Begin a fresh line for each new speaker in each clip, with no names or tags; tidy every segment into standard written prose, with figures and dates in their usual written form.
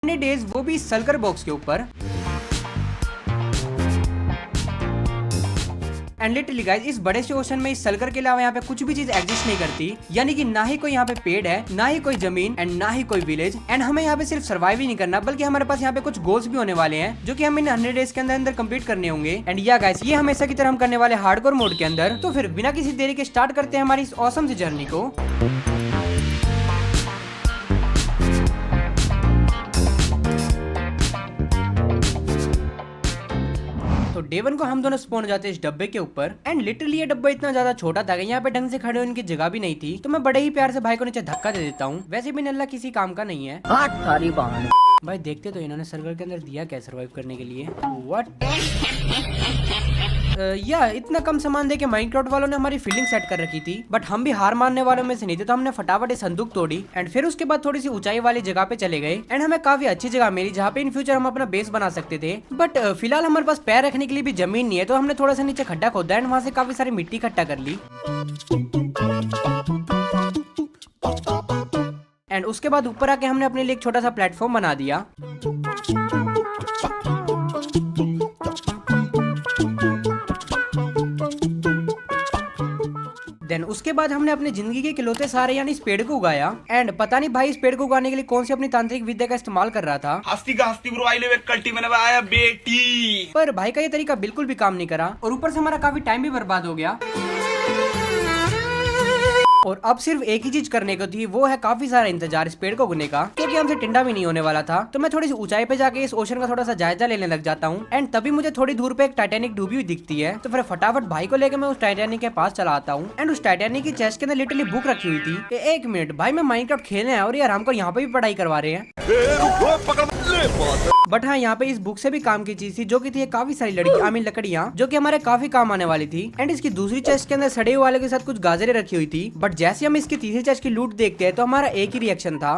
Days, वो भी सल्कर box के ऊपर। एंड लिटरली गाइस, इस बड़े से ओशन में इस सल्कर के अलावा यहाँ पे कुछ भी चीज एग्जिस्ट नहीं करती, यानी कि ना ही कोई यहाँ पे पेड़ है, ना ही कोई जमीन, एंड ना ही कोई विलेज। एंड हमें यहाँ पे सिर्फ सर्वाइव ही नहीं करना, बल्कि हमारे पास यहाँ पे कुछ गोल्स भी होने वाले हैं जो कि हमें 100 डेज के अंदर अंदर कंप्लीट करने होंगे। एंड या गाइस, ये हमेशा की तरह हम करने वाले हार्डकोर मोड के अंदर। तो फिर बिना किसी देरी के स्टार्ट करते हैं हमारी इस ऑसम सी जर्नी को। तो डे 1 को हम दोनों स्पॉन हो जाते हैं इस डब्बे के ऊपर। एंड लिटरली ये डब्बा इतना ज्यादा छोटा था कि यहाँ पे ढंग से खड़े होने की जगह भी नहीं थी, तो मैं बड़े ही प्यार से भाई को नीचे धक्का दे देता हूँ। वैसे भी नल्ला किसी काम का नहीं है। भाई देखते तो इन्होंने सर्वर के अंदर दिया क्या सर्वाइव करने के लिए। व्हाट या इतना कम सामान देके माइनक्राफ्ट वालों ने हमारी फील्डिंग सेट कर रखी थी, बट हम भी हार मानने वालों में से नहीं थे, तो हमने फटाफट संदूक तोड़ी। एंड फिर उसके बाद थोड़ी सी ऊंचाई वाली जगह पे चले गए। एंड हमें काफी अच्छी जगह मिली जहाँ पे इन फ्यूचर हम अपना बेस बना सकते थे, बट फिलहाल हमारे पास पैर रखने के लिए भी जमीन नहीं है, तो हमने थोड़ा सा नीचे खड्डा खोदा एंड वहाँ से काफी सारी मिट्टी इकट्ठा कर ली। एंड उसके बाद ऊपर आके हमने अपने लिए एक छोटा सा प्लेटफॉर्म बना दिया। देन उसके बाद हमने अपनी जिंदगी के इकलौते सारे यानी इस पेड़ को उगाया। एंड पता नहीं भाई इस पेड़ को उगाने के लिए कौन सी अपनी तांत्रिक विद्या का इस्तेमाल कर रहा था।
हस्ती का हस्ती ब्रो, आई लिव एक कल्टी मैंने आया बेटी।
पर भाई का ये तरीका बिल्कुल भी काम नहीं करा, और ऊपर से हमारा काफी टाइम भी बर्बाद हो गया। और अब सिर्फ एक ही चीज करने को थी, वो है काफी सारा इंतजार इस पेड़ को उगने का, क्योंकि हमसे टिंडा भी नहीं होने वाला था। तो मैं थोड़ी सी ऊंचाई पे जाके इस ओशन का थोड़ा सा जायजा लेने लग जाता हूँ। एंड तभी मुझे थोड़ी दूर पे एक टाइटैनिक डूबी हुई दिखती है, तो फिर फटाफट भाई को लेकर मैं उस टाइटैनिक के पास चला आता हूँ। एंड उस टाइटैनिक की चेस्ट के अंदर लिटरली बुक रखी हुई थी। एक मिनट भाई, मैं माइनक्राफ्ट खेलने आया और यार हमको यहाँ पे भी पढ़ाई करवा रहे हैं। बट हाँ, यहाँ पे इस बुक से भी काम की चीज थी, जो की थी काफी सारी लकड़ियाँ जो कि हमारे काफी काम आने वाली थी। एंड इसकी दूसरी चेस्ट के अंदर सड़े हुए वाले के साथ कुछ गाजरें रखी हुई थी। बट जैसे हम इसकी तीसरी चेस्ट की लूट देखते हैं तो हमारा एक ही रिएक्शन था।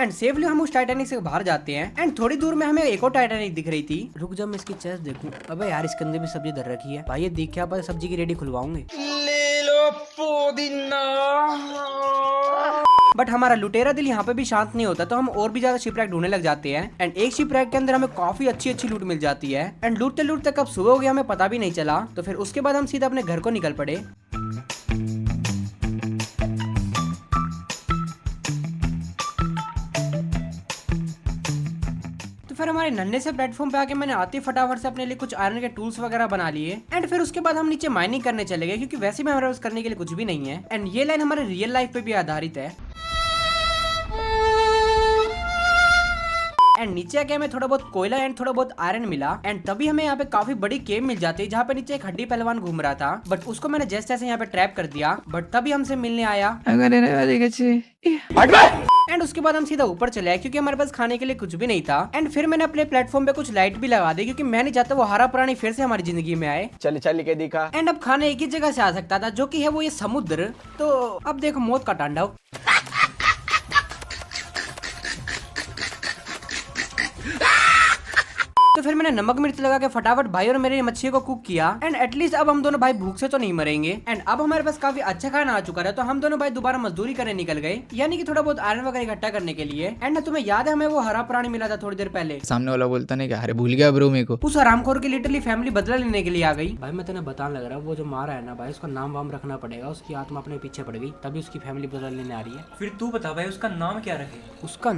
एंड सेफली हम उस टाइटैनिक से बाहर जाते हैं। एंड थोड़ी दूर में हमें एक और टाइटैनिक दिख रही थी। रुक जा, मैं इसकी चेस्ट देखूं। अबे यार, इसके अंदर भी सब्जी धर रखी है। भाई ये देख क्या पता सब्जी की रेडी खुलवाऊंगे।
ले लो पुदीना।
बट हमारा लुटेरा दिल यहाँ पे भी शांत नहीं होता, तो हम और भी ज्यादा शिपरैक ढूंढने लग जाते हैं। एंड एक शिपरैक के अंदर हमें काफी अच्छी लूट मिल जाती है। एंड लूटते लूटते कब सुबह हो गया हमें पता भी नहीं चला। तो फिर उसके बाद हम सीधा अपने घर को निकल पड़े। तो फिर हमारे नन्हे से प्लेटफॉर्म पे आके मैंने आते फटाफट से अपने लिए कुछ आयरन के टूल्स वगैरह बना लिए। एंड फिर उसके बाद हम नीचे माइनिंग करने चले गए, क्योंकि वैसे भी हमारे पास करने के लिए कुछ भी नहीं है। एंड ये लाइन हमारे रियल लाइफ पे भी आधारित है। एंड नीचे आके हमें थोड़ा बहुत कोयला एंड थोड़ा बहुत आयरन मिला। एंड तभी हमें यहाँ पे काफी बड़ी केव मिल जाती है, जहाँ पे नीचे एक हड्डी पहलवान घूम रहा था। बट उसको मैंने जैसे तैसे यहाँ पे ट्रैप कर दिया। बट तभी हमसे मिलने आया। एंड उसके बाद हम सीधा ऊपर चले आए, क्योंकि हमारे पास खाने के लिए कुछ भी नहीं था। एंड फिर मैंने अपने प्लेटफॉर्म पे कुछ लाइट भी लगा दी, क्योंकि मैं नहीं चाहता वो हरा प्राणी फिर से हमारी जिंदगी में आए।
चल के दिखा।
एंड अब खाने एक ही जगह से आ सकता था, जो कि है वो ये समुद्र। तो अब देखो मौत का तांडव। तो फिर मैंने नमक मिर्च लगा के फटाफट भाई और मेरे मच्छी को कुक किया। एंड एटलीस्ट अब हम दोनों भाई भूख से तो नहीं मरेंगे। एंड अब हमारे पास काफी अच्छा खाना आ चुका है, तो हम दोनों भाई दोबारा मजदूरी करने निकल गए, यानी कि थोड़ा बहुत आयरन वगैरह इकट्ठा करने के लिए। एंड तुम्हें याद है हमें वो हरा प्राणी मिला था थोड़ी देर पहले?
सामने वाला बोलता नहीं क्या, अरे भूल गया ब्रो मेरे को।
उस हरामखोर की लिटरली फैमिली बदला लेने के लिए आ गई। भाई मैं तुम्हें बताने लग रहा हूँ, वो जो मारा है ना भाई, उसका नाम वाम रखना पड़ेगा। उसकी आत्मा अपने पीछे पड़ गई, तभी उसकी फैमिली बदला लेने आ रही है।
फिर तू बता भाई, उसका नाम क्या रखे?
उसका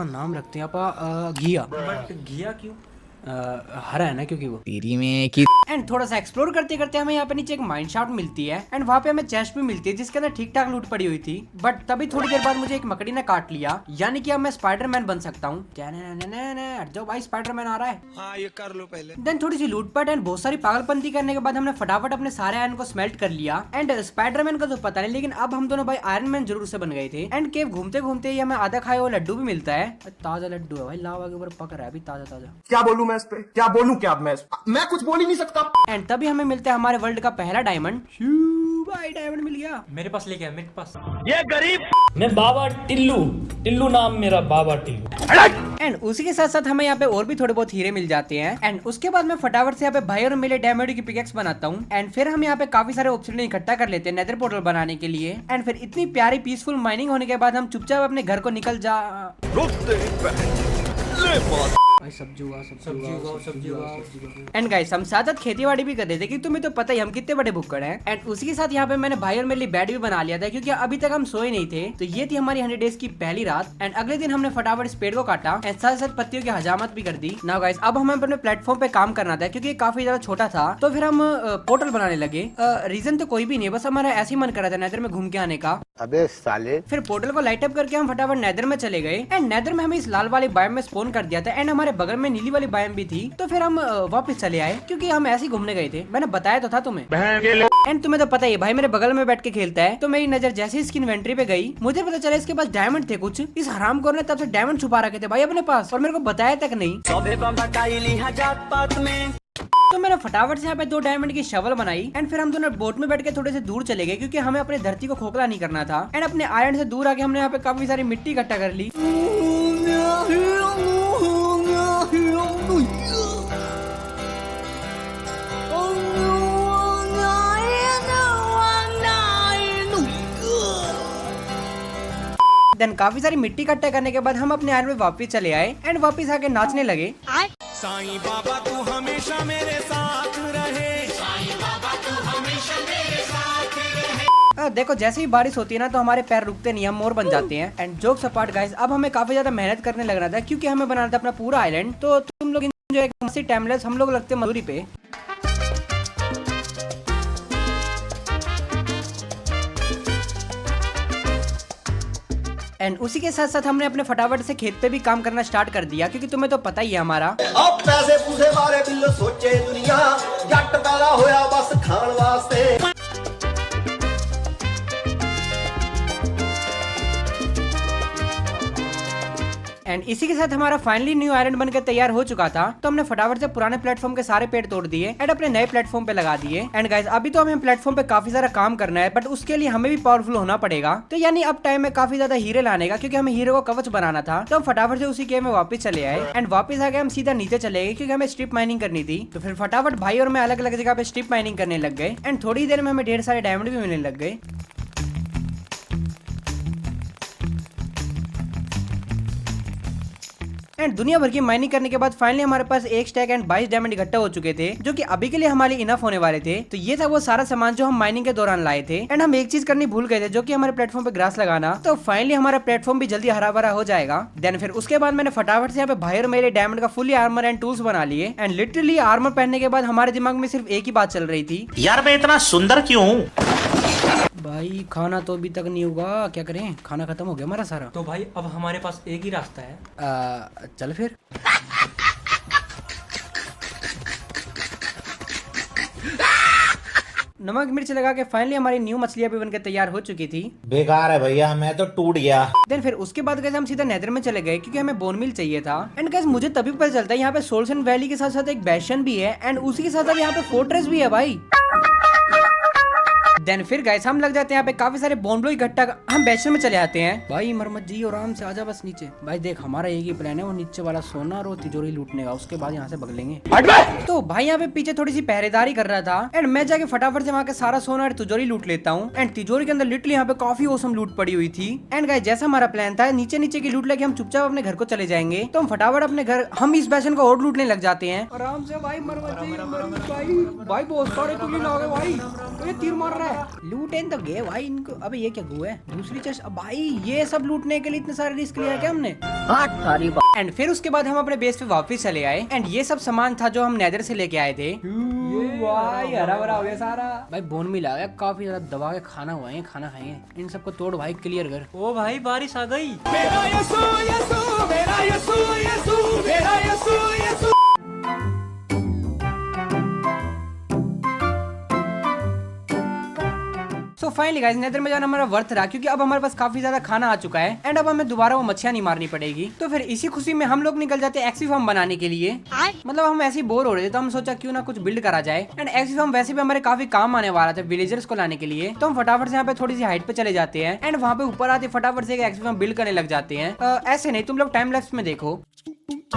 नाम रखते हैं आप घिया।
बट घिया क्यों?
हरा है ना, क्योंकि वो
तेरी में की।
एंड थोड़ा सा एक्सप्लोर करते करते हमें यहाँ पे नीचे एक माइन शाफ्ट मिलती है। एंड वहाँ पे हमें चेस्ट भी मिलती है, जिसके अंदर ठीक ठाक लूट पड़ी हुई थी। बट तभी थोड़ी देर बाद मुझे एक मकड़ी ने काट लिया, यानी कि अब मैं स्पाइडरमैन बन सकता हूँ। हट जाओ भाई, स्पाइडरमैन आ रहा है।
हाँ ये कर लो पहले।
देन थोड़ी सी लूटपाट एंड बहुत सारी पागलपंती करने के बाद हमने फटाफट अपने सारे आयरन को स्मेल्ट कर लिया। एंड स्पाइडरमैन का तो पता नहीं, लेकिन अब हम दोनों भाई आयरन मैन जरूर से बन गए थे। एंड केव घूमते घूमते ही हमें आधा खाए हुआ लड्डू भी मिलता है। ताजा लड्डू है भाई, लावा के ऊपर पक रहा है अभी ताजा।
क्या बोलूं मैं इस पे, क्या बोलूं, क्या मैं कुछ बोल ही नहीं सकता।
एंड तभी हमें मिलता है हमारे वर्ल्ड का पहला डायमंड। भाई डायमंड मिल गया।
मेरे पास लेके आ, मेरे पास।
ये गरीब।
मैं बाबा टिल्लू नाम मेरा, बाबा टिल्लू।
एंड उसी के साथ साथ हमें यहाँ पे और भी थोड़े बहुत हीरे मिल जाते हैं। एंड उसके बाद मैं फटाफट से यहाँ पे भाई और मेरे डायमंड की पिकेक्स बनाता हूँ। एंड फिर हम यहाँ पे काफी सारे ऑप्शन इकट्ठा कर लेते हैं नेदर पोर्टल बनाने के लिए। एंड फिर इतनी प्यारी पीसफुल माइनिंग होने के बाद हम चुपचाप अपने घर को निकल जा। भाई सब्जी उगाओ। एंड गाइस हम साथ साथ खेती बाड़ी भी कर रहे थे क्योंकि तुम्हें तो पता ही हम कितने बड़े भुक्कड़ हैं। एंड उसी के साथ यहाँ पे मैंने भाई और मेरे लिए बेड भी बना लिया था क्योंकि अभी तक हम सोए नहीं थे। तो ये थी हमारी 100 डेज की पहली रात। एंड अगले दिन हमने फटाफट इस पेड़ को काटा एंड साथ साथ पत्तियों की हजामत भी कर दी। नाउ गाइस अब हमें अपने प्लेटफॉर्म पे काम करना था क्योंकि ये काफी ज्यादा छोटा था। तो फिर हम पोर्टल बनाने लगे। रीजन तो कोई भी नहीं, बस हमारा ऐसे ही मन कर रहा था नेदर में घूम के आने का।
अबे साले।
फिर पोर्टल को लाइट अप करके हम फटाफट नेदर में चले गए। एंड नेदर में हमें इस लाल वाली बायोम में स्पॉन कर दिया था। एंड हमारे बगल में नीली वाली बायोम भी थी। तो फिर हम वापस चले आए क्योंकि हम ऐसे ही घूमने गए थे। मैंने बताया तो था तुम्हें। एंड तुम्हें तो पता ही है भाई मेरे बगल में बैठ के खेलता है। तो मेरी नजर जैसे ही इसकी इन्वेंट्री पे गई मुझे पता चला इसके पास डायमंड थे कुछ। इस हरामखोर ने तब से डायमंड छुपा रखे थे भाई अपने पास और मेरे को बताया तक नहीं। तो मैंने फटाफट से यहाँ पे 2 डायमंड की शवल बनाई। एंड फिर हम दोनों बोट में बैठ के थोड़े से दूर चले गए क्योंकि हमें अपने धरती को खोखला नहीं करना था। एंड अपने आयरन से दूर आके हमने यहाँ पे काफी सारी मिट्टी इकट्ठा कर ली। देन काफी सारी मिट्टी इकट्ठा करने के बाद हम अपने आयरन में वापस चले आए। एंड वापस आके नाचने लगे।
साईं बाबा तू हमेशा मेरे साथ रहे, साईं बाबा तू हमेशा मेरे साथ रहे।
देखो जैसे ही बारिश होती है ना तो हमारे पैर रुकते नहीं, हम मोर बन जाते हैं। एंड जोक्स अपार्ट गाइस अब हमें काफी ज्यादा मेहनत करने लगना था क्योंकि हमें बनाना था अपना पूरा आइलैंड। तो तुम लोग एंजॉय टाइमलेस, हम लोग लगते मजदूरी पे। एंड उसी के साथ साथ हमने अपने फटाफट से खेत पे भी काम करना स्टार्ट कर दिया क्योंकि तुम्हें तो पता ही है हमारा।
अब पैसे पूसे बारे बिल्लो सोचे दुनिया जट पैदा होया बस खान वास्ते।
एंड इसी के साथ हमारा फाइनली न्यू आयरन बनकर तैयार हो चुका था। तो हमने फटाफट से पुराने प्लेटफॉर्म के सारे पेड़ तोड़ दिए एंड अपने नए प्लेटफॉर्म पे लगा दिए। एंड गाइस अभी तो हमें प्लेटफॉर्म पे काफी सारा काम करना है बट उसके लिए हमें भी पावरफुल होना पड़ेगा। तो यानी अब टाइम है काफी ज्यादा हीरे लाने का क्योंकि हमें हीरे को कवच बनाना था। तो हम फटाफट से उसी गेम में वापस चले आए। एंड वापस आके हम सीधा नीचे चले गए क्योंकि हमें स्ट्रिप माइनिंग करनी थी। तो फिर फटाफट भाई और मैं अलग अलग जगह पे स्ट्रिप माइनिंग करने लग गए। एंड थोड़ी देर में हमें ढेर सारे डायमंड भी मिलने लग गए। एंड दुनिया भर की माइनिंग करने के बाद फाइनली हमारे पास 1 स्टैक एंड 22 डायमंड इकट्ठा हो चुके थे जो कि अभी के लिए हमारे इनफ होने वाले थे। तो ये था वो सारा सामान जो हम माइनिंग के दौरान लाए थे। एंड हम एक चीज करनी भूल गए थे जो कि हमारे प्लेटफॉर्म पे ग्रास लगाना। तो फाइनली हमारा प्लेटफॉर्म भी जल्दी हरा भरा हो जाएगा। देन फिर उसके बाद मैंने फटाफट से यहाँ पे भाई और मेरे डायमंड का फुली आर्मर एंड टूल्स बना लिए। एंड लिटरली आर्मर पहनने के बाद हमारे दिमाग में सिर्फ एक ही बात चल रही थी,
यार मैं इतना सुंदर क्यों हूँ?
भाई खाना तो अभी तक नहीं होगा, क्या करें, खाना खत्म हो गया हमारा सारा।
तो भाई अब हमारे पास एक ही रास्ता है।
चल फिर। नमक मिर्च लगा के फाइनली हमारी न्यू मछलियां भी बनकर तैयार हो चुकी थी।
बेकार है भैया, मैं तो टूट गया।
देन फिर उसके बाद गए हम सीधा नेदर में चले गए क्योंकि हमें बोन मिल चाहिए था। एंड गाइस मुझे तभी पता चलता है यहाँ पे सोल्सन वैली के साथ साथ एक बेशन भी है एंड उसी के साथ साथ यहाँ पे फोर्ट्रेस भी है भाई। देन फिर गाइस हम लग जाते हैं यहाँ पे काफी सारे बोन ब्लो इकट्ठा, हम बेशन में चले आते हैं। भाई मरमत जी और आराम से आजा बस नीचे। भाई देख हमारा एक ही प्लान है, वो नीचे वाला सोना और तिजोरी लूटने का, उसके बाद यहाँ से भग लेंगे। तो भाई यहाँ पे पीछे थोड़ी सी पहरेदारी कर रहा था एंड मैं जाके फटाफट से वहाँ के सारा सोना और तिजोरी लूट लेता हूँ। एंड तिजोरी के अंदर लिटरली यहाँ पे काफी औसम लूट पड़ी हुई थी। एंड गाइस जैसा हमारा प्लान था नीचे नीचे की लूट लेके हम चुपचाप अपने घर को चले जाएंगे। तो हम फटाफट अपने घर हम इस बेशन को और लूटने लग जाते हैं आराम से। भाई मरमत जी भाई बहुत सारे कुली ना हो भाई, ये तीर मार रहा है। लूटे तो गए भाई इनको। अबे ये क्या हुआ है, दूसरी चेस्ट। भाई ये सब लूटने के लिए इतने सारे रिस्क लिया क्या हमने। एंड फिर उसके बाद हम अपने बेस पे वापस चले आए। एंड ये सब सामान था जो हम नेदर से लेके आए थे। भाई हरा भरा हो गया सारा। भाई बोन मिल आ गया, काफी ज्यादा दबा के खाना हुआ है, खाना खाएंगे। इन सबको तोड़ भाई, क्लियर कर।
ओ भाई बारिश आ गई।
मेरा यसू यसू, मेरा यसू यसू, मेरा यसू यसू।
सो फाइनली गाइस नेदर में जाना हमारा वर्थ रहा क्योंकि अब हमारे पास काफी ज्यादा खाना आ चुका है। एंड अब हमें दोबारा वो मच्छियां नहीं मारनी पड़ेगी। तो फिर इसी खुशी में हम लोग निकल जाते हैं एक्सी फार्म बनाने के लिए। मतलब हम ऐसे ही बोर हो रहे थे तो हम सोचा क्यों ना कुछ बिल्ड करा जाए। एंड एक्सी फार्म वैसे भी हमारे काफी काम आने वाला था विलेजर्स को लाने के लिए। तो हम फटाफट से यहाँ पे थोड़ी सी हाइट पे चले जाते हैं एंड वहाँ पे ऊपर आते फटाफट से एक एक्सी फार्म बिल्ड करने लग जाते हैं। ऐसे नहीं, तुम लोग टाइम लैप्स में देखो। एंड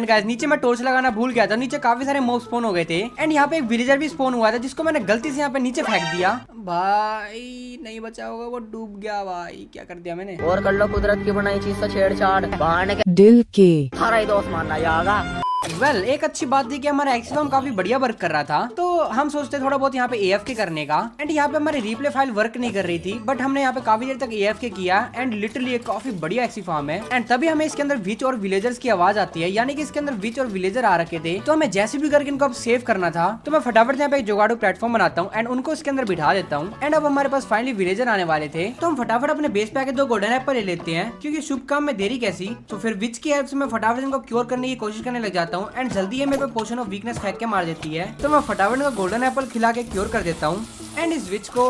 गाइस नीचे मैं टॉर्च लगाना भूल गया था, नीचे काफी सारे मॉब स्पॉन हो गए थे एंड यहाँ पे एक विलेजर भी स्पॉन हुआ था जिसको मैंने गलती से यहाँ पे नीचे फेंक दिया। भाई नहीं बचा होगा, वो डूब गया। भाई क्या कर दिया मैंने।
और कर लो कुदरत की बनाई चीज से छेड़छाड़, बाहर के
दिल के
सारा ही दोस्त मानना जाएगा।
वेल एक अच्छी बात थी कि हमारा एक्सिकॉम काफी बढ़िया वर्क कर रहा था, तो हम सोचते थोड़ा बहुत यहाँ पे AFK करने का। एंड यहाँ पे हमारी रिप्ले फाइल वर्क नहीं कर रही थी, बट हमने यहाँ पे काफी देर तक AFK किया एंड लिटरली एक काफी बढ़िया एक्सीफार्म है। एंड तभी हमें इसके अंदर विच और विलेजर्स की आवाज आती है, यानी कि इसके अंदर विच और विलेजर आ रखे थे। तो हमें जैसे भी करके इनको अब सेव करना था, तो मैं फटाफट यहाँ पे एक जुगाड़ू प्लेटफॉर्म बनाता हूँ एंड उनको इसके अंदर बिठा देता हूँ। एंड अब हमारे पास फाइनली विलेजर आने वाले थे, तो हम फटाफट अपने बेस पे आके 2 गोल्डन एप्पल ले लेते हैं, क्योंकि शुभ काम में देरी कैसी। तो फिर विच की हेल्प से मैं फटाफट इनको क्योर करने की कोशिश करने लग जाता हूँ एंड जल्दी मेरे पे पोशन ऑफ वीकनेस फेंक के मार देती है। तो मैं फटाफट का गोल्डन एप्पल खिला के क्योर कर देता हूँ एंड इस विच को।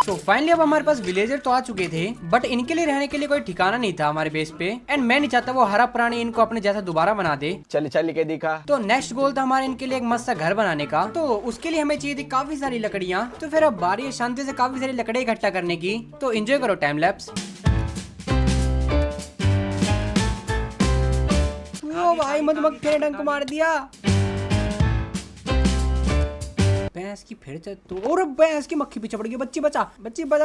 तो फाइनली अब हमारे पास विलेजर तो आ चुके थे, बट इनके लिए रहने के लिए कोई ठिकाना नहीं था हमारे बेस पे एंड मैं नहीं चाहता वो हरा प्राणी इनको अपने जैसा दोबारा बना दे।
चल चल के दिखा।
तो नेक्स्ट गोल था हमारे इनके लिए एक मस्त सा घर बनाने का, तो उसके लिए हमें चाहिए थी काफी सारी लकड़ियाँ। तो फिर अब बारी है शांति से काफी सारी लकड़ी इकट्ठा करने की, तो एंजॉय करो टाइम लैप्स। ओ भाई मधुमक्खी ने डंक मार दिया। भैंस की फिर से तो, और भैंस की मक्खी पीछे पड़ गई। बच्ची बचा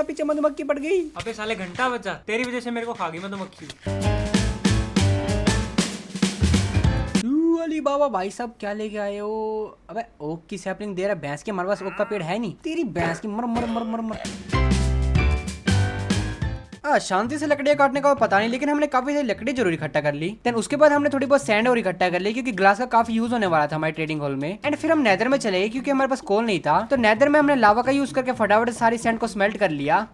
पीछे मधुमक्खी पड़ गई।
अबे साले घंटा बचा, तेरी वजह से मेरे को खा गई मधुमक्खी।
अली बाबा भाई साहब क्या लेके आए हो। अबे ओक की सैपलिंग दे रहा है, भैंस के हमारे पास ओक का पेड़ है नहीं। तेरी भैंस की मर मर मर मर मर। शांति से लकड़ियां काटने का पता नहीं, लेकिन हमने काफी सारी लकड़ी जरूर इकट्ठा कर ली। देन उसके बाद हमने थोड़ी बहुत सैंड और इकट्ठा कर ली, क्योंकि ग्लास का काफी यूज होने वाला था हमारे ट्रेडिंग हॉल में। एंड फिर हम नेदर में चले गए, क्योंकि हमारे पास कोल नहीं था। तो नेदर में हमने लावा का यूज करके फटाफट सारी सैंड को स्मेल्ट कर लिया।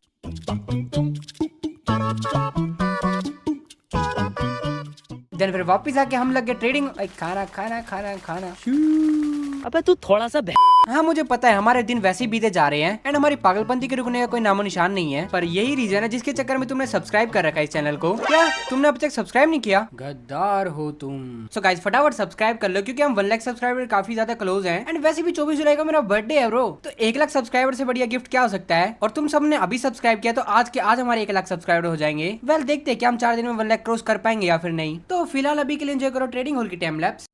देन फिर वापस आके हम लग गए ट्रेडिंग। खाना खाना खाना खाना।
अबे तू थोड़ा सा
हाँ मुझे पता है हमारे दिन वैसे ही बीते जा रहे हैं एंड हमारी पागलपंती के रुकने का कोई नामो निशान नहीं है, पर यही रीजन है जिसके चक्कर में तुमने सब्सक्राइब कर रखा है इस चैनल को। क्या तुमने अब तक सब्सक्राइब नहीं किया? गद्दार हो तुम। सो गाइस फटाफट सब्सक्राइब कर लो, क्योंकि हम 1 लाख सब्सक्राइबर काफी ज्यादा क्लोज हैं। एंड वैसे भी 24 जुलाई को मेरा बर्थडे है ब्रो, तो 1 लाख सब्सक्राइबर से बढ़िया गिफ्ट क्या हो सकता है। और तुम सबने अभी सब्सक्राइब किया, तो आज हमारे 1 लाख सब्सक्राइबर हो जाएंगे। वेल देखते हैं कि हम 4 दिन में 1 लाख क्रॉस कर पाएंगे या फिर नहीं। तो फिलहाल अभी के लिए एंजॉय करो ट्रेडिंग हॉल की टाइम लैप्स।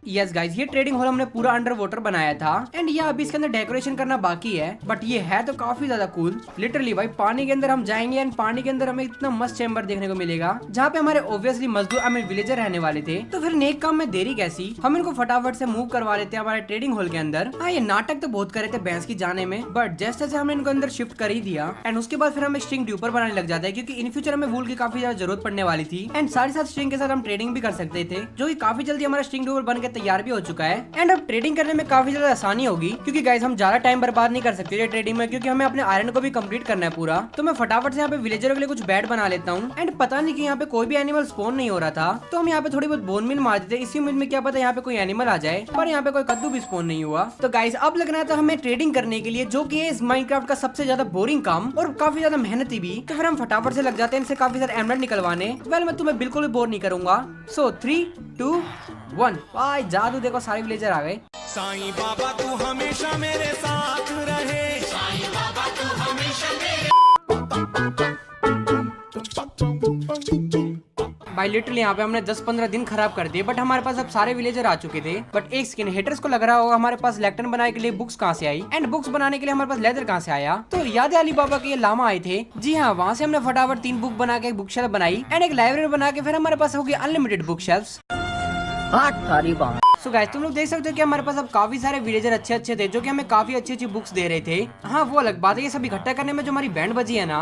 यस गाइस, ये ट्रेडिंग हॉल हमने पूरा अंडर वाटर बनाया था एंड ये अभी इसके अंदर डेकोरेशन करना बाकी है, बट ये है तो काफी ज्यादा कूल। लिटरली भाई पानी के अंदर हम जाएंगे एंड पानी के अंदर हमें इतना मस्त चैम्बर देखने को मिलेगा, जहाँ पे हमारे ऑब्वियसली मजदूर हमें विलेजर रहने वाले थे। तो फिर नेक काम में देरी कैसी, हम इनको फटाफट से मूव करवा लेते हैं हमारे ट्रेडिंग हॉल के अंदर। हाँ ये नाटक तो बहुत करे थे भैंस की जाने में, बट जैसे जैसे हमने इनको अंदर शिफ्ट कर ही दिया एंड उसके बाद फिर हमें स्ट्रिंग ड्यूपर बनाने लग जाता है, क्योंकि इन फ्यूचर हमें वूल की काफी ज्यादा जरूरत पड़ने वाली थी। एंड साथ ही साथ स्ट्रिंग के साथ हम ट्रेडिंग भी कर सकते थे, जो कि काफी जल्दी हमारा स्ट्रिंग ड्यूपर बन के तैयार भी हो चुका है। एंड अब ट्रेडिंग करने में काफी ज्यादा आसानी होगी, क्योंकि गाइस हम ज्यादा टाइम बर्बाद नहीं कर सकते ट्रेडिंग में, क्योंकि हमें अपने आयरन को भी कंप्लीट करना है पूरा। तो मैं फटाफट से यहाँ पे विलेजर के लिए कुछ बेड बना लेता हूँ। एंड पता नहीं कि यहाँ पे कोई भी एनिमल स्पॉन नहीं हो रहा था, तो हम यहाँ पे थोड़ी बहुत बोन मिल मार देते, इसी उम्मीद में क्या पता यहाँ पे कोई एनिमल आ जाए, पर यहाँ पे कोई कद्दू भी स्पॉन नहीं हुआ। तो गाइस अब लगना था हमें ट्रेडिंग करने के लिए, जो कि इस माइनक्राफ्ट का सबसे ज्यादा बोरिंग काम और काफी ज्यादा मेहनती भी। तो फिर हम फटाफट से लग जाते हैं इनसे काफी सारे एमराल्ड निकलवाने। वेल मैं तुम्हें बिल्कुल भी बोर नहीं करूंगा। सो 3, 2, 1 भाई जादू देखो, सारे विलेजर आ गए।
साईं बाबा तू हमेशा मेरे साथ रहे, साईं बाबा तू हमेशा मेरे।
भाई लिटरली यहाँ पे हमने 10-15 दिन खराब कर दिए, बट हमारे पास अब सारे विलेजर आ चुके थे। बट एक स्किन हेटर्स को लग रहा होगा हमारे पास लेक्टन बनाने के लिए बुक्स कहाँ से आई, एंड बुक्स बनाने के लिए हमारे पास लेदर कहाँ से आया। तो याद है अली बाबा के ये लामा आए थे, जी हाँ, वहाँ से हमने फटाफट 3 बुक बना के एक बुक शेल्फ बनाई एंड एक लाइब्रेरी बना के फिर हमारे पास होगी अनलिमिटेड बुक शेल्फ्स।
सारी बात
सो गाइस तुम लोग देख सकते हो कि हमारे पास अब काफी सारे विलेजर अच्छे थे जो कि हमें काफी अच्छी बुक्स दे रहे थे। हाँ वो अलग बात है, ये सब इकट्ठा करने में जो हमारी बैंड बजी है ना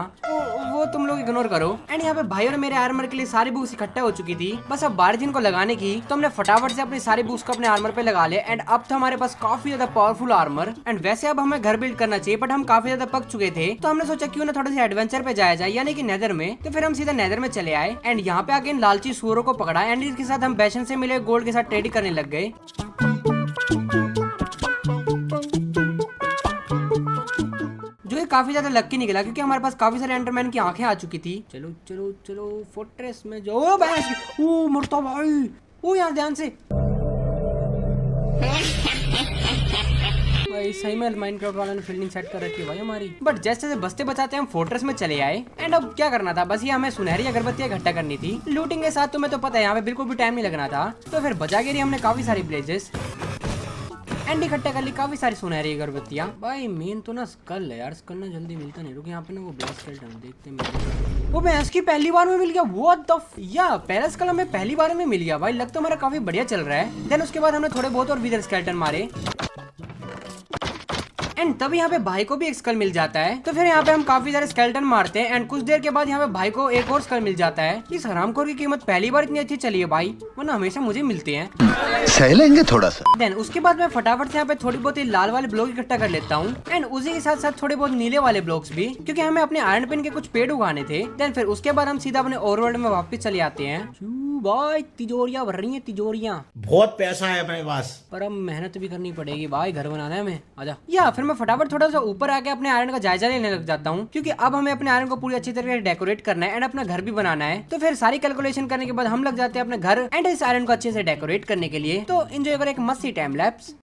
वो तुम लोग इग्नोर करो। एंड यहाँ पे भाई और मेरे आर्मर के लिए सारी बुक्स इकट्ठा हो चुकी थी, बस अब 12 दिन को लगाने की। तो हमने फटाफट से अपनी सारी बुक्स को अपने आर्मर पे लगा ले। एंड अब तो हमारे पास काफी ज्यादा पावरफुल आर्मर। एंड वैसे अब हमें घर बिल्ड करना चाहिए, बट हम काफी ज्यादा पक चुके थे, तो हमने सोचा क्यों ना थोड़ा सा एडवेंचर पे जाया जाए, यानी कि नेदर में। तो फिर हम सीधा नेदर में चले आए एंड यहाँ पे आगे इन लालची सूअरों को पकड़ा एंड इसके साथ हम बैशन से मिले गोल्ड के साथ ट्रेडिंग करने लग गए। जो काफी ज्यादा लक्की निकला क्योंकि हमारे पास काफी सारे एंडरमैन की आंखें आ चुकी थी। चलो चलो चलो फोर्ट्रेस में जो मरता भाई, ओ यार ध्यान से भाई, सही में माइनक्राफ्ट वालों ने फील्डिंग सेट कर रखी है भाई हमारी। बट जैसे बचते बचाते हम फोर्ट्रेस में चले आए। एंड अब क्या करना था, बस ये हमें सुनहरी अगरबत्तियां इकट्ठा करनी थी। लूटिंग के साथ तुम्हें तो पता है यहाँ पे बिल्कुल भी टाइम नहीं लगना था। तो फिर बचा के हमने काफी सारी ब्लेजेस एंड इकट्ठा कर ली काफी सारी सुनहरी अगरबत्तियां। भाई मेन तो ना स्कल है यार, स्कल ना जल्दी मिलता नहीं। रुक यहाँ पे ना वो ब्लैक स्केलेटन देखते हैं। वो भैंस की पहली बार में मिल गया, व्हाट द या पहला स्कल हमें पहली बार में मिल गया भाई। लग तो हमारा काफी बढ़िया चल रहा है। देन उसके बाद हमने थोड़े बहुत और विदर स्केलेटन मारे एंड तब यहाँ पे भाई को भी एक स्कल मिल जाता है। तो फिर यहाँ पे हम काफी सारे स्केलेटन मारते हैं एंड कुछ देर के बाद यहाँ पे भाई को एक और स्कल मिल जाता है। इस हरामखोर की कीमत पहली बार इतनी अच्छी चली है भाई, वरना हमेशा मुझे मिलते हैं।
सह लेंगे थोड़ा सा।
देन उसके बाद मैं फटाफट से यहाँ पे थोड़ी बहुत लाल वाले ब्लॉक इकट्ठा कर लेता हूँ एंड उसी के साथ साथ थोड़े बहुत नीले वाले ब्लॉक्स भी, क्योंकि हमें अपने आयरन पेन के कुछ पेड़ उगाने थे। देन फिर उसके बाद हम सीधा अपने ओवरवर्ल्ड में वापस चले आते हैं। भाई तिजोरियां भर रही हैं, तिजोरियां।
बहुत पैसा है अपने पास,
पर अब मेहनत भी करनी पड़ेगी भाई, घर बनाना है हमें। आजा या फिर मैं फटाफट थोड़ा सा ऊपर आके अपने आयरन का जायजा लेने लग जाता हूँ, क्योंकि अब हमें अपने आयरन को पूरी अच्छी तरीके से डेकोरेट करना है एंड अपना घर भी बनाना है। तो फिर सारी कैलकुलेशन करने के बाद हम लग जाते हैं अपने घर एंड इस आयरन को अच्छे से डेकोरेट करने के लिए। तो एंजॉय करें एक मस्त सी टाइम लैप्स।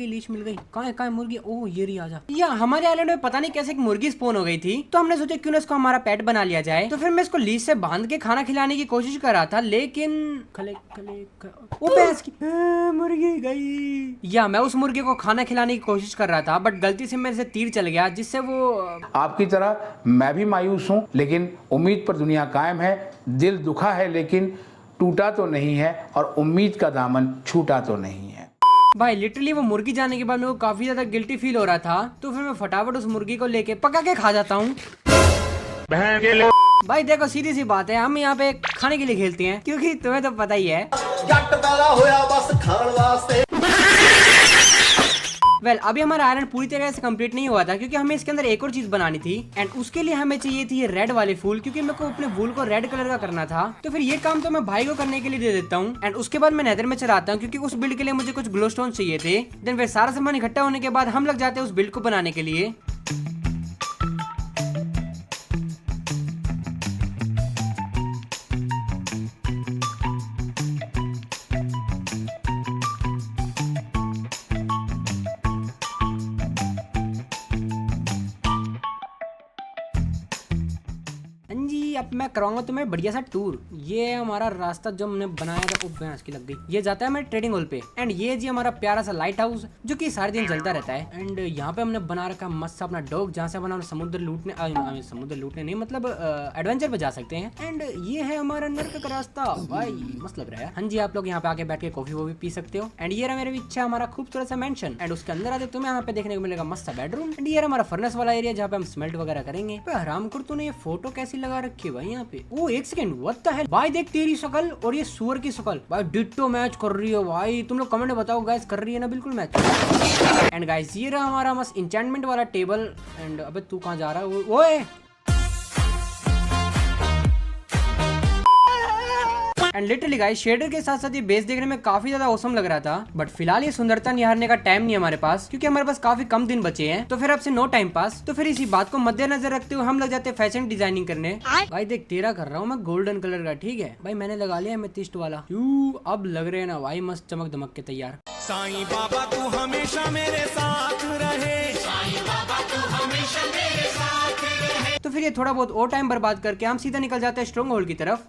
लीश मिल गई। कहाँ है मुर्गी? ओह ये रही, आजा। या हमारे आइलैंड में पता नहीं कैसे एक मुर्गी स्पॉन हो गई थी, तो हमने सोचा क्यों ना इसको हमारा पेट बना लिया जाए। तो फिर मैं इसको लीश से बांध के खाना खिलाने की कोशिश कर रहा था, लेकिन मुर्गी गई। या मैं उस मुर्गी को खाना खिलाने की कोशिश कर रहा था, बट गलती से मेरे से तीर चल गया, जिससे वो
आपकी तरह मैं भी मायूस हूँ, लेकिन उम्मीद पर दुनिया कायम है। दिल दुखा है लेकिन टूटा तो नहीं है, और उम्मीद का दामन छूटा तो नहीं है।
भाई लिटरली वो मुर्गी जाने के बाद मेरे को काफी ज्यादा गिल्टी फील हो रहा था। तो फिर मैं फटाफट उस मुर्गी को लेके पका के खा जाता हूँ। भाई देखो सीधी सी बात है, हम यहाँ पे खाने के लिए खेलते हैं, क्योंकि तुम्हें तो पता ही है
जट पैदा होया बस खान वास्ते।
वेल अभी हमारा आयरन पूरी तरह से कंप्लीट नहीं हुआ था, क्योंकि हमें इसके अंदर एक और चीज बनानी थी एंड उसके लिए हमें चाहिए थी ये रेड वाले फूल, क्योंकि मेरे को अपने वूल को रेड कलर का करना था। तो फिर ये काम तो मैं भाई को करने के लिए दे देता हूँ एंड उसके बाद मैं नेदर में चला आता हूँ, क्योंकि उस बिल्ड के लिए मुझे कुछ ग्लो स्टोन चाहिए थे। देन फिर सारा सामान इकट्ठा होने के बाद हम लग जाते हैं उस बिल्ड को बनाने के लिए। अब मैं कराऊंगा तुम्हें बढ़िया सा टूर। ये है हमारा रास्ता जो हमने बनाया था। भैंस की लग गई। ये जाता है हमारे ट्रेडिंग हॉल पे एंड ये जी हमारा प्यारा सा लाइट हाउस जो कि सारे दिन जलता रहता है। एंड यहाँ पे हमने बना रखा मस्त सा अपना डॉग, जहाँ से अपन समुद्र लूटने नहीं मतलब एडवेंचर पे जा सकते हैं। एंड ये है हमारा नर्क का रास्ता। भाई मस्त लग रहा है। हाँ जी, आप लोग यहाँ पे आके बैठ के कॉफी वो भी पी सकते हो। एंड ये रहा मेरे पीछे हमारा खूबसूरत सा मेंशन एंड उसके अंदर आते तुम्हें यहाँ पे देखने को मिलेगा मस्त सा बेडरूम। एंड ये हमारा फर्नेस वाला एरिया जहाँ पे हम स्मेल्ट वगैरह करेंगे। हरामखोर तूने ये फोटो कैसी लगा रखी है भाई यहाँ पे? ओ एक सेकंड, व्हाट द हेल भाई, देख तेरी शक्ल और ये सुअर की शक्ल भाई डिट्टो मैच कर रही है भाई। तुम लोग कमेंट में बताओ गाइस, कर रही है ना बिल्कुल मैच। एंड गाइस ये रहा हमारा मस्त इंचेंटमेंट वाला टेबल। एंड अबे तू कहाँ जा रहा है? ओए एंड लिटरली गाइस शेडर के साथ साथ ये बेस देखने में काफी ज्यादा औसम लग रहा था। बट फिलहाल ये सुंदरता निहारने का टाइम नहीं हमारे पास, क्योंकि हमारे पास काफी कम दिन बचे हैं। तो फिर अब से नो टाइम पास। तो फिर इसी बात को मद्देनजर रखते हुए हम लग जाते हैं फैशन डिजाइनिंग करने। भाई देख तेरा कर रहा हूँ मैं गोल्डन कलर का, ठीक है भाई। मैंने लगा लिया एमेथिस्ट वाला। अब लग रहे हैं ना भाई मस्त चमक दमक के तैयार।
साईं बाबा तू हमेशा मेरे साथ रहे, साईं बाबा तू हमेशा मेरे साथ रहे।
तो फिर ये थोड़ा बहुत और टाइम बर्बाद करके हम सीधा निकल जाते हैं स्ट्रॉन्ग होल्ड की तरफ।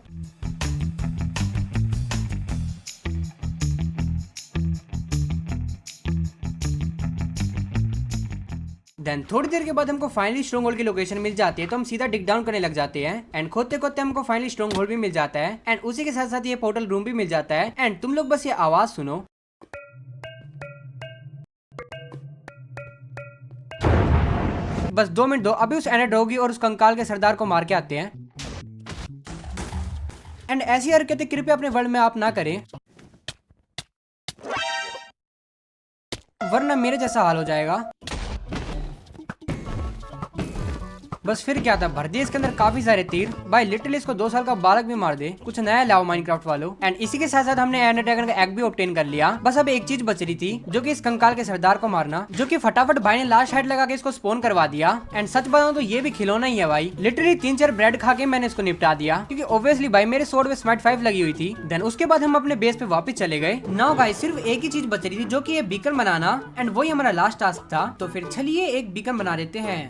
देन थोड़ी देर के बाद हमको फाइनली स्ट्रॉन्ग होल्ड की लोकेशन मिल जाती है, तो हम सीधा डिग डाउन करने लग जाते हैं एंड खोदते खोदते हमको फाइनली स्ट्रॉन्ग होल्ड भी मिल जाता है एंड उसी के साथ साथ ये पोर्टल रूम भी मिल जाता है एंड तुम लोग बस ये आवाज सुनो। बस 2 मिनट दो, अभी उस एनेट होगी और उस कंकाल के सरदार को मार के आते हैं। एंड ऐसी हरकतें कृपया अपने वर्ल्ड में आप ना करें, वरना मेरे जैसा हाल हो जाएगा। बस फिर क्या था, भर दिए इसके अंदर काफी सारे तीर। भाई लिटरली इसको 2 साल का बालक भी मार दे, कुछ नया लाओ माइनक्राफ्ट वालों। एंड इसी के साथ साथ हमने एंडर ड्रैगन का एग भी ऑब्टेन कर लिया। बस अब एक चीज बच रही थी, जो कि इस कंकाल के सरदार को मारना, जो कि फटाफट भाई ने लास्ट हेड लगा के इसको स्पॉन करवा दिया। एंड सच बताऊं तो ये भी खिलौना ही है भाई, लिटरली 3-4 ब्रेड खा के मैंने इसको निपटा दिया, क्योंकि ऑब्वियसली भाई मेरे स्वॉर्ड में स्मार्ट 5 लगी हुई थी। देन उसके बाद हम अपने बेस पे वापस चले गए। नाउ गाइस सिर्फ एक ही चीज बच रही थी, जो कि ये बीकन बनाना, एंड वही हमारा लास्ट टास्क था। तो फिर चलिए एक बीकन बना देते हैं।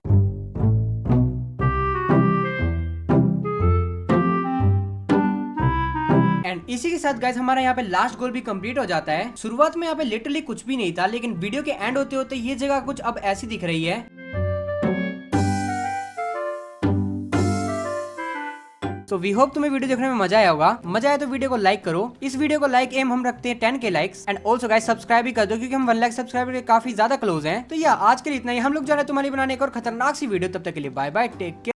एंड इसी के साथ गाइस हमारा यहाँ पे लास्ट गोल भी कंप्लीट हो जाता है। शुरुआत में यहाँ पे लिटरली कुछ भी नहीं था, लेकिन वीडियो के एंड होते होते ये जगह कुछ अब ऐसी दिख रही है। तो वी होप तुम्हें वीडियो देखने में मजा आया होगा। मजा आया तो वीडियो को लाइक करो। इस वीडियो को लाइक एम हम रखते हैं 10K likes. And also guys subscribe भी कर दो, क्योंकि हम 1 लाख सब्सक्राइबर के काफी ज्यादा क्लोज हैं। तो या आज के लिए इतना ही। हम लोग जा रहे हैं तुम्हारी बनाने एक और खतरनाक सी वीडियो। तब तक के लिए बाय बाय, टेक केयर।